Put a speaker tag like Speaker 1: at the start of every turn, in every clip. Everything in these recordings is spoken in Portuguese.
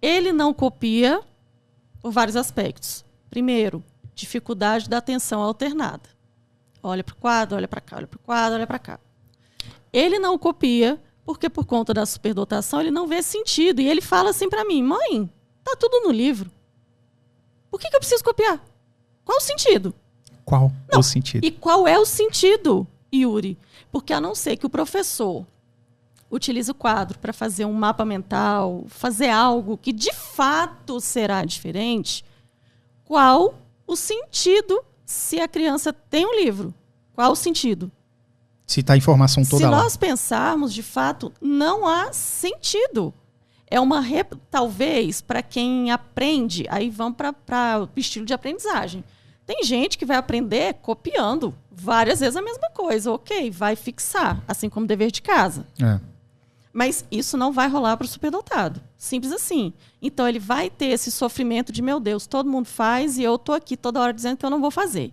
Speaker 1: Ele não copia por vários aspectos. Primeiro, dificuldade da atenção alternada. Olha para o quadro, olha para cá, olha para o quadro, olha para cá. Ele não copia porque, por conta da superdotação, ele não vê sentido. E ele fala assim para mim: mãe, tá tudo no livro. Por que eu preciso copiar? Qual o sentido?
Speaker 2: Qual o sentido?
Speaker 1: E qual é o sentido, Yuri? Porque a não ser que o professor utilize o quadro para fazer um mapa mental, fazer algo que de fato será diferente, qual o sentido se a criança tem um livro? Qual o sentido?
Speaker 2: Se está a informação toda lá.
Speaker 1: Se nós pensarmos, de fato, não há sentido. É uma... Talvez, para quem aprende, aí vamos para o estilo de aprendizagem. Tem gente que vai aprender copiando várias vezes a mesma coisa. Ok, vai fixar, assim como dever de casa. Mas isso não vai rolar para o superdotado. Simples assim. Então, ele vai ter esse sofrimento de, meu Deus, todo mundo faz e eu estou aqui toda hora dizendo que eu não vou fazer.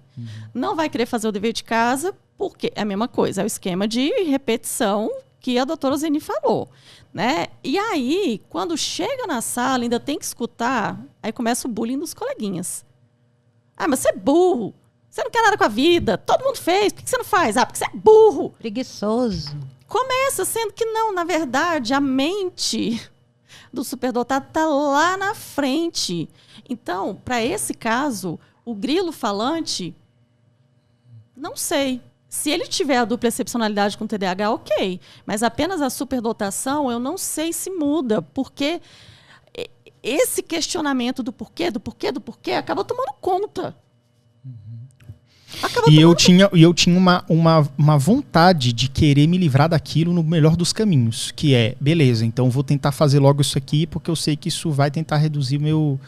Speaker 1: Não vai querer fazer o dever de casa, porque é a mesma coisa. É o esquema de repetição que a doutora Zeni falou. Né? E aí, quando chega na sala, ainda tem que escutar, aí começa o bullying dos coleguinhas. Ah, mas você é burro. Você não quer nada com a vida. Todo mundo fez. Por que você não faz? Ah, porque você é burro.
Speaker 3: Preguiçoso.
Speaker 1: Começa sendo que não, na verdade, a mente do superdotado está lá na frente. Então, para esse caso, o grilo falante, não sei. Se ele tiver a dupla excepcionalidade com TDAH, ok. Mas apenas a superdotação, eu não sei se muda, porque esse questionamento do porquê, acaba tomando conta.
Speaker 2: E eu tinha uma vontade de querer me livrar daquilo no melhor dos caminhos, que é, beleza, então vou tentar fazer logo isso aqui, porque eu sei que isso vai tentar reduzir o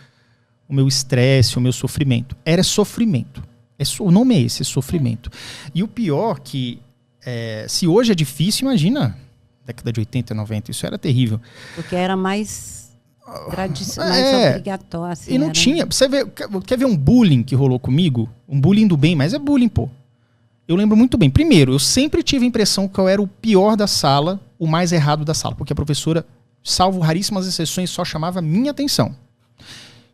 Speaker 2: meu estresse, o meu sofrimento. Era sofrimento. O nome é esse, sofrimento. E o pior que, se hoje é difícil, imagina, década de 80, 90, isso era terrível.
Speaker 3: Porque era mais obrigatório. Assim,
Speaker 2: e não tinha. Você quer ver um bullying que rolou comigo? Um bullying do bem, mas é bullying, pô. Eu lembro muito bem. Primeiro, eu sempre tive a impressão que eu era o pior da sala, o mais errado da sala, porque a professora, salvo raríssimas exceções, só chamava minha atenção.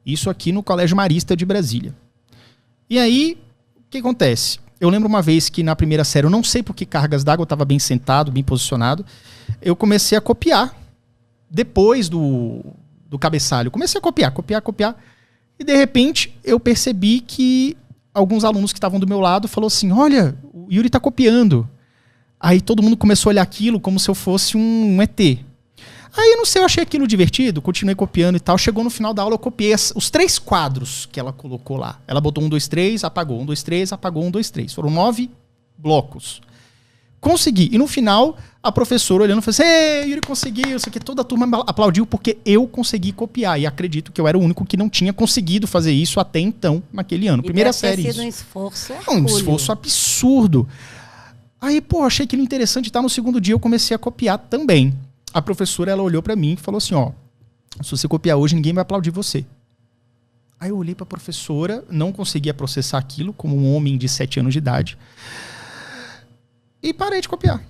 Speaker 2: Isso aqui no Colégio Marista de Brasília. E aí, o que acontece? Eu lembro uma vez que na primeira série, eu não sei por que cargas d'água, eu estava bem sentado, bem posicionado, eu comecei a copiar. Depois do cabeçalho. Comecei a copiar. E de repente, eu percebi que alguns alunos que estavam do meu lado falaram assim, olha, o Yuri tá copiando. Aí todo mundo começou a olhar aquilo como se eu fosse um ET. Aí eu não sei, eu achei aquilo divertido, continuei copiando e tal. Chegou no final da aula, eu copiei os 3 quadros que ela colocou lá. Ela botou 1, 2, 3, apagou 1, 2, 3, apagou 1, 2, 3. Foram 9 blocos. Consegui. E no final, a professora olhando, falou assim, ei, Yuri conseguiu, isso aqui. Toda a turma aplaudiu porque eu consegui copiar. E acredito que eu era o único que não tinha conseguido fazer isso até então, naquele ano. Primeira série.
Speaker 3: Deve ter sido um esforço.
Speaker 2: Um esforço absurdo. Aí, pô, achei aquilo interessante, tá? No segundo dia eu comecei a copiar também. A professora, ela olhou pra mim e falou assim, ó, se você copiar hoje, ninguém vai aplaudir você. Aí eu olhei pra professora, não conseguia processar aquilo como um homem de 7 anos de idade. E parei de copiar.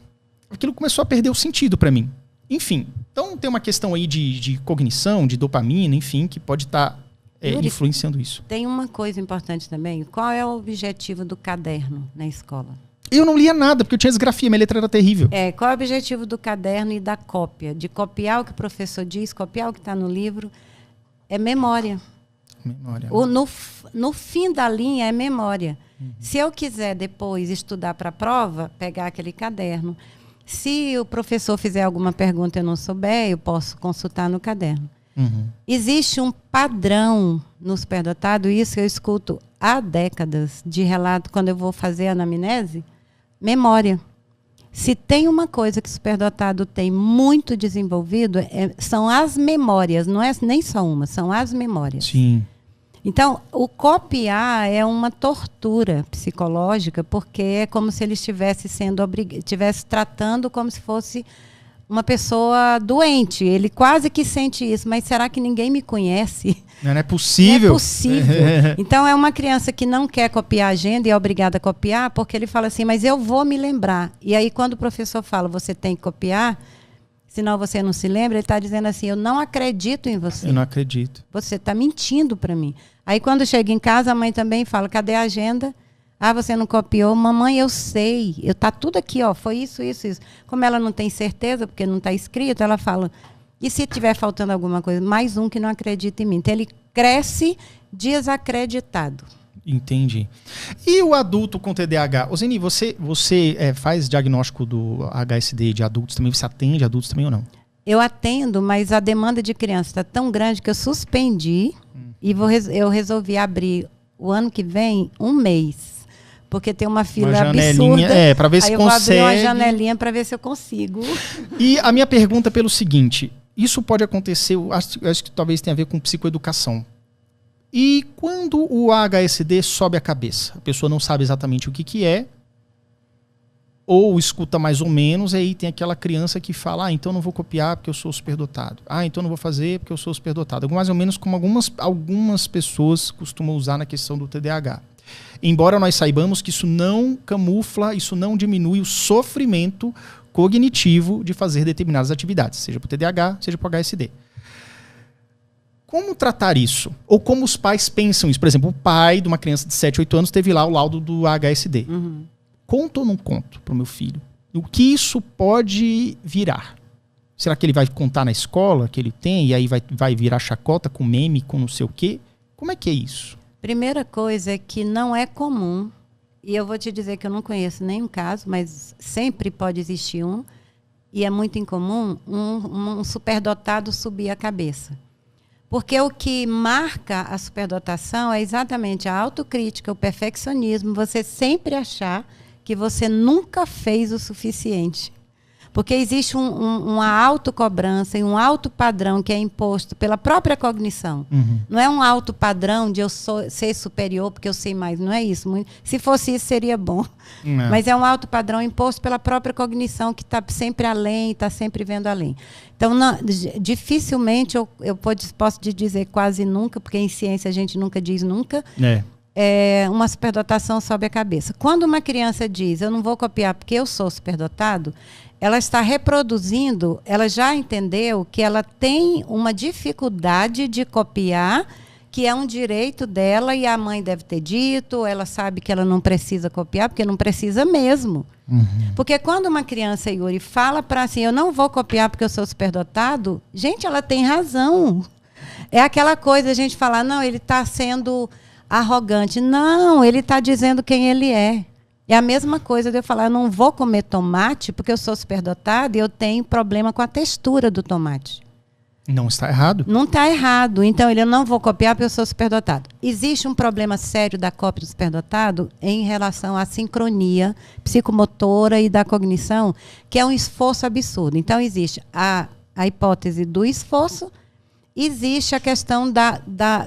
Speaker 2: Aquilo começou a perder o sentido pra mim. Enfim, então tem uma questão aí de cognição, de dopamina, enfim, que pode estar influenciando isso.
Speaker 3: Tem uma coisa importante também. Qual é o objetivo do caderno na escola?
Speaker 2: Eu não lia nada, porque eu tinha desgrafia, minha letra era terrível.
Speaker 3: Qual é o objetivo do caderno e da cópia? De copiar o que o professor diz, copiar o que está no livro. É memória. No fim da linha é memória. Se eu quiser depois estudar para a prova, pegar aquele caderno. Se o professor fizer alguma pergunta e eu não souber, eu posso consultar no caderno. Existe um padrão no superdotado, isso eu escuto há décadas de relato, quando eu vou fazer anamnese, memória. Se tem uma coisa que o superdotado tem muito desenvolvido, são as memórias, não é nem só uma, são as memórias.
Speaker 2: Sim.
Speaker 3: Então, o copiar é uma tortura psicológica, porque é como se ele estivesse tratando como se fosse uma pessoa doente. Ele quase que sente isso, mas será que ninguém me conhece?
Speaker 2: Não é possível.
Speaker 3: Não é possível. Então, é uma criança que não quer copiar a agenda e é obrigada a copiar, porque ele fala assim, mas eu vou me lembrar. E aí, quando o professor fala, você tem que copiar, senão você não se lembra, ele está dizendo assim, eu não acredito em você.
Speaker 2: Eu não acredito.
Speaker 3: Você está mentindo para mim. Aí quando chega em casa, a mãe também fala, cadê a agenda? Ah, você não copiou? Mamãe, eu sei. Tá tudo aqui, ó. Foi isso, isso, isso. Como ela não tem certeza, porque não está escrito, ela fala, e se tiver faltando alguma coisa? Mais um que não acredita em mim. Então ele cresce desacreditado.
Speaker 2: Entendi. E o adulto com TDAH? Zeni, você faz diagnóstico do HSD de adultos também? Você atende adultos também ou não?
Speaker 3: Eu atendo, mas a demanda de criança está tão grande que eu suspendi e eu resolvi abrir o ano que vem 1 mês. Porque tem uma fila absurda.
Speaker 2: Para ver se
Speaker 3: aí
Speaker 2: consegue.
Speaker 3: Eu vou abrir uma janelinha para ver se eu consigo.
Speaker 2: E a minha pergunta é pelo seguinte, isso pode acontecer, acho que talvez tenha a ver com psicoeducação. E quando o HSD sobe a cabeça? A pessoa não sabe exatamente o que é, ou escuta mais ou menos, e aí tem aquela criança que fala, então não vou copiar porque eu sou superdotado. Então não vou fazer porque eu sou superdotado. Mais ou menos como algumas pessoas costumam usar na questão do TDAH. Embora nós saibamos que isso não camufla, isso não diminui o sofrimento cognitivo de fazer determinadas atividades, seja para o TDAH, seja para o HSD. Como tratar isso? Ou como os pais pensam isso? Por exemplo, o pai de uma criança de 7, 8 anos teve lá o laudo do HSD.
Speaker 3: Uhum.
Speaker 2: Conto ou não conto para o meu filho? O que isso pode virar? Será que ele vai contar na escola que ele tem e aí vai virar chacota com meme, com não sei o quê? Como é que é isso?
Speaker 3: Primeira coisa é que não é comum, e eu vou te dizer que eu não conheço nenhum caso, mas sempre pode existir um, e é muito incomum, um superdotado subir a cabeça. Porque o que marca a superdotação é exatamente a autocrítica, o perfeccionismo, você sempre achar que você nunca fez o suficiente. Porque existe uma autocobrança e um alto padrão que é imposto pela própria cognição.
Speaker 2: Uhum.
Speaker 3: Não é um alto padrão de eu ser superior porque eu sei mais, não é isso. Se fosse isso, seria bom.
Speaker 2: Não.
Speaker 3: Mas é um alto padrão imposto pela própria cognição que está sempre além, está sempre vendo além. Então, dificilmente eu posso te dizer quase nunca, porque em ciência a gente nunca diz nunca, uma superdotação sobe a cabeça. Quando uma criança diz, eu não vou copiar porque eu sou superdotado, ela está reproduzindo, ela já entendeu que ela tem uma dificuldade de copiar, que é um direito dela e a mãe deve ter dito, ela sabe que ela não precisa copiar, porque não precisa mesmo.
Speaker 2: Uhum.
Speaker 3: Porque quando uma criança, Yuri, fala para assim, eu não vou copiar porque eu sou superdotado, gente, ela tem razão. É aquela coisa, a gente falar, não, ele está sendo arrogante. Não, ele está dizendo quem ele é. É a mesma coisa de eu falar, eu não vou comer tomate porque eu sou superdotado e eu tenho problema com a textura do tomate.
Speaker 2: Não está errado.
Speaker 3: Não está errado. Então, eu não vou copiar porque eu sou superdotado. Existe um problema sério da cópia do superdotado em relação à sincronia psicomotora e da cognição, que é um esforço absurdo. Então, existe a hipótese do esforço, existe a questão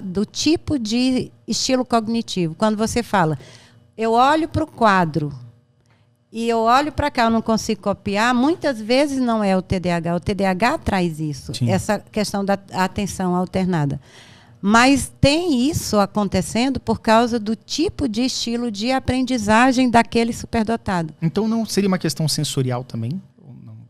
Speaker 3: do tipo de estilo cognitivo. Quando você fala, eu olho para o quadro e eu olho para cá, eu não consigo copiar, muitas vezes não é o TDAH traz isso,
Speaker 2: Sim.
Speaker 3: essa questão da atenção alternada. Mas tem isso acontecendo por causa do tipo de estilo de aprendizagem daquele superdotado.
Speaker 2: Então não seria uma questão sensorial também?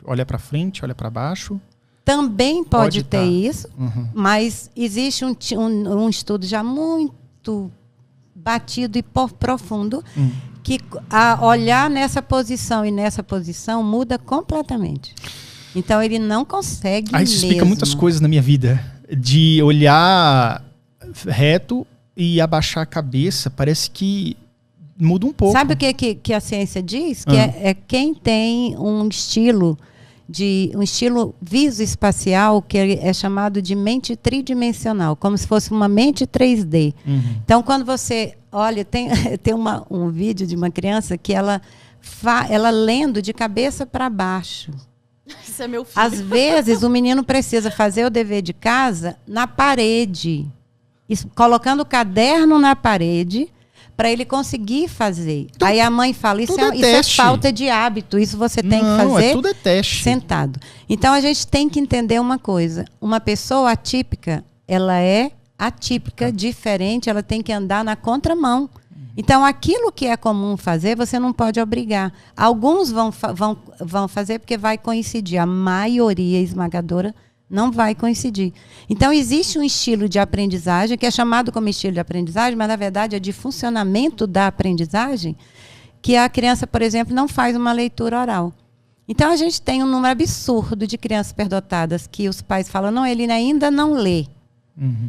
Speaker 2: Olha para frente, olha para baixo?
Speaker 3: Também pode ter isso,
Speaker 2: Uhum.
Speaker 3: mas existe um estudo já muito batido e profundo, que a olhar nessa posição e nessa posição muda completamente. Então ele não consegue
Speaker 2: Isso explica
Speaker 3: mesmo.
Speaker 2: muitas coisas na minha vida. De olhar reto e abaixar a cabeça, parece que muda um pouco.
Speaker 3: Sabe o que a ciência diz? Que é quem tem um estilo visoespacial que é chamado de mente tridimensional, como se fosse uma mente 3D.
Speaker 2: Uhum.
Speaker 3: Então, quando você olha, tem um vídeo de uma criança que ela lendo de cabeça para baixo.
Speaker 1: Isso é meu filho.
Speaker 3: Às vezes, o menino precisa fazer o dever de casa na parede, colocando o caderno na parede, para ele conseguir fazer. Aí a mãe fala, isso é falta de hábito, isso você tem que fazer
Speaker 2: tudo é teste.
Speaker 3: sentado. Então a gente tem que entender uma coisa, uma pessoa atípica, ela é atípica, diferente, ela tem que andar na contramão. Então, aquilo que é comum fazer, você não pode obrigar. Alguns vão fazer porque vai coincidir. A maioria esmagadora não vai coincidir. Então, existe um estilo de aprendizagem, que é chamado como estilo de aprendizagem, mas, na verdade, é de funcionamento da aprendizagem, que a criança, por exemplo, não faz uma leitura oral. Então, a gente tem um número absurdo de crianças superdotadas que os pais falam, não, ele ainda não lê.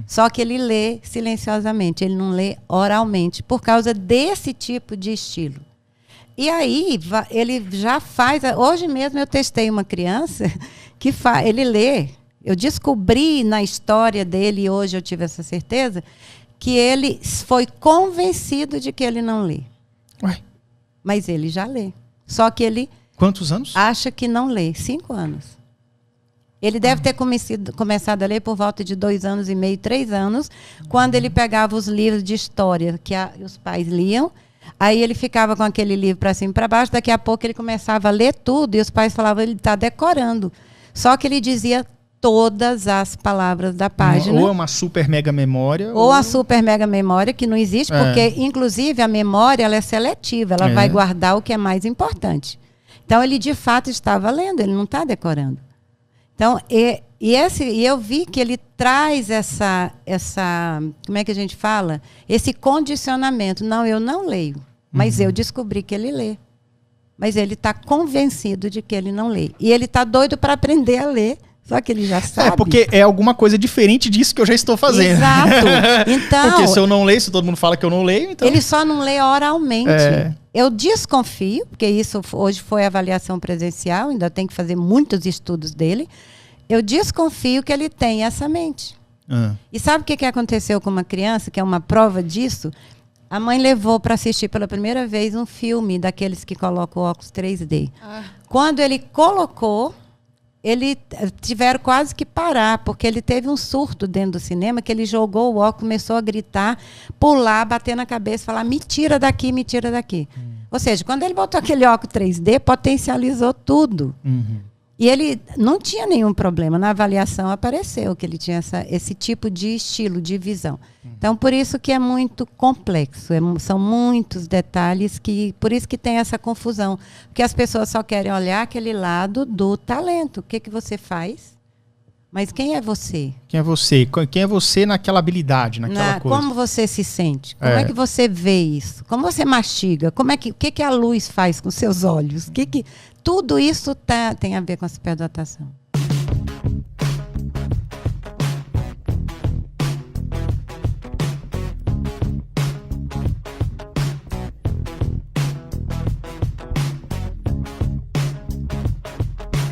Speaker 3: Só que ele lê silenciosamente, ele não lê oralmente, por causa desse tipo de estilo. E aí, ele já faz... Hoje mesmo eu testei uma criança que ele lê. Eu descobri na história dele, e hoje eu tive essa certeza, que ele foi convencido de que ele não lê.
Speaker 2: Ué.
Speaker 3: Mas ele já lê. Só que ele...
Speaker 2: Quantos anos?
Speaker 3: Acha que não lê. 5 anos. Ele deve ter começado a ler por volta de 2 anos e meio, 3 anos, quando ele pegava os livros de história que os pais liam. Aí ele ficava com aquele livro para cima e para baixo. Daqui a pouco ele começava a ler tudo e os pais falavam, ele está decorando. Só que ele dizia todas as palavras da página.
Speaker 2: Ou é uma super mega memória.
Speaker 3: Ou a super mega memória, que não existe, porque, inclusive, a memória ela é seletiva. Ela vai guardar o que é mais importante. Então, ele, de fato, estava lendo, ele não está decorando. Então, eu vi que ele traz essa, como é que a gente fala? Esse condicionamento. Não, eu não leio, mas eu descobri que ele lê. Mas ele está convencido de que ele não lê. E ele está doido para aprender a ler, só que ele já sabe.
Speaker 2: Porque é alguma coisa diferente disso que eu já estou fazendo.
Speaker 3: Exato. Então,
Speaker 2: porque se eu não leio, se todo mundo fala que eu não leio, então...
Speaker 3: Ele só não lê oralmente. Eu desconfio, porque isso hoje foi avaliação presencial, ainda tem que fazer muitos estudos dele. Eu desconfio que ele tem essa mente. E sabe o que aconteceu com uma criança, que é uma prova disso? A mãe levou para assistir pela primeira vez um filme daqueles que colocam óculos 3D. Quando ele colocou, tiveram quase que parar, porque ele teve um surto dentro do cinema, que ele jogou o óculos, começou a gritar, pular, bater na cabeça, falar, me tira daqui, me tira daqui. Ou seja, quando ele botou aquele óculos 3D, potencializou tudo. E ele não tinha nenhum problema. Na avaliação apareceu que ele tinha esse tipo de estilo, de visão. Então, por isso que é muito complexo. São muitos detalhes, por isso que tem essa confusão. Porque as pessoas só querem olhar aquele lado do talento. O que você faz? Mas quem é você?
Speaker 2: Quem é você? Quem é você naquela habilidade, naquela coisa?
Speaker 3: Como você se sente? Como é que você vê isso? Como você mastiga? O que a luz faz com seus olhos? Tudo isso tem a ver com a superdotação.